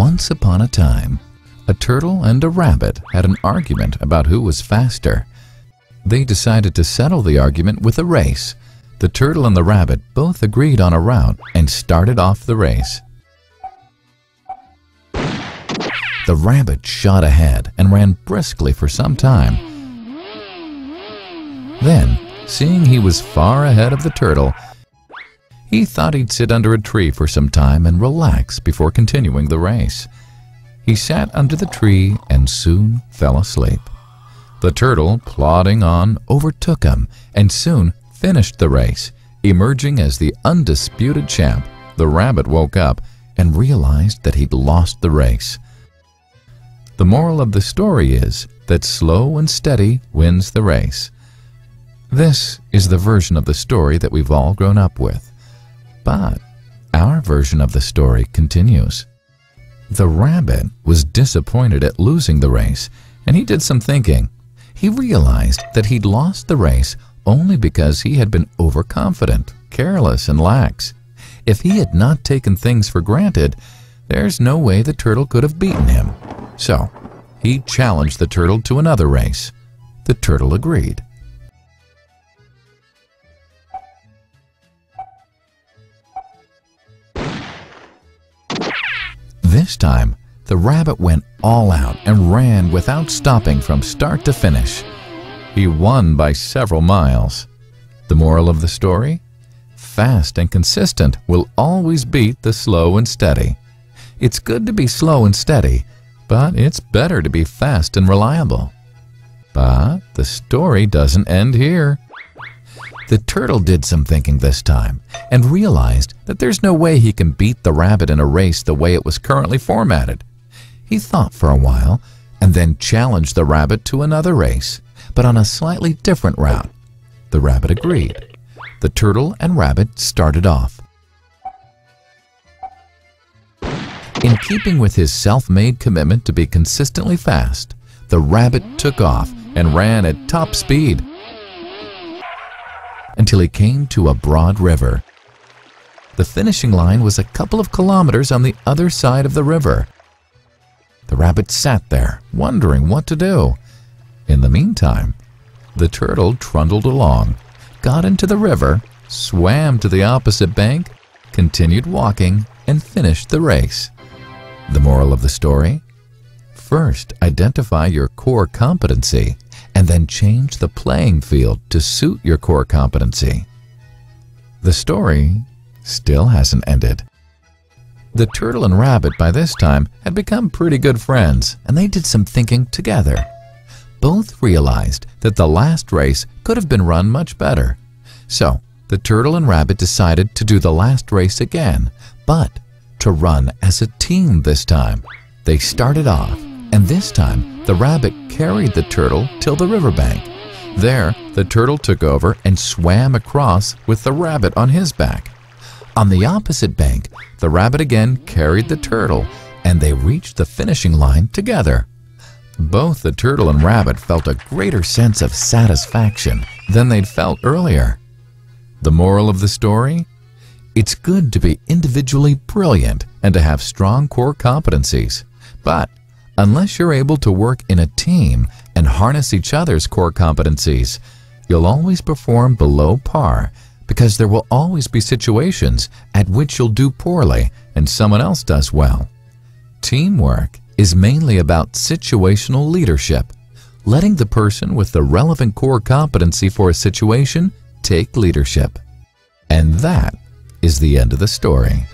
Once upon a time, a turtle and a rabbit had an argument about who was faster. They decided to settle the argument with a race. The turtle and the rabbit both agreed on a route and started off the race. The rabbit shot ahead and ran briskly for some time. Then, seeing he was far ahead of the turtle, he thought he'd sit under a tree for some time and relax before continuing the race. He sat under the tree and soon fell asleep. The turtle, plodding on, overtook him and soon finished the race, emerging as the undisputed champ. The rabbit woke up and realized that he'd lost the race. The moral of the story is that slow and steady wins the race. This is the version of the story that we've all grown up with. But our version of the story continues. The rabbit was disappointed at losing the race, and he did some thinking. He realized that he'd lost the race only because he had been overconfident, careless, and lax. If he had not taken things for granted, there's no way the turtle could have beaten him. So, he challenged the turtle to another race. The turtle agreed. This time, the rabbit went all out and ran without stopping from start to finish. He won by several miles. The moral of the story? Fast and consistent will always beat the slow and steady. It's good to be slow and steady, but it's better to be fast and reliable. But the story doesn't end here. The turtle did some thinking this time and realized that there's no way he can beat the rabbit in a race the way it was currently formatted. He thought for a while and then challenged the rabbit to another race, but on a slightly different route. The rabbit agreed. The turtle and rabbit started off. In keeping with his self-made commitment to be consistently fast, the rabbit took off and ran at top speed until he came to a broad river. The finishing line was a couple of kilometers on the other side of the river. The rabbit sat there, wondering what to do. In the meantime, the turtle trundled along, got into the river, swam to the opposite bank, continued walking, and finished the race. The moral of the story? First, identify your core competency and then change the playing field to suit your core competency. The story still hasn't ended. The turtle and rabbit by this time had become pretty good friends, and they did some thinking together. Both realized that the last race could have been run much better. So, the turtle and rabbit decided to do the last race again, but to run as a team this time. They started off, and this time the rabbit carried the turtle till the riverbank. There, the turtle took over and swam across with the rabbit on his back. On the opposite bank, the rabbit again carried the turtle, and they reached the finishing line together. Both the turtle and rabbit felt a greater sense of satisfaction than they'd felt earlier. The moral of the story? It's good to be individually brilliant and to have strong core competencies. But unless you're able to work in a team and harness each other's core competencies, you'll always perform below par, because there will always be situations at which you'll do poorly and someone else does well. Teamwork is mainly about situational leadership, letting the person with the relevant core competency for a situation take leadership. And that is the end of the story.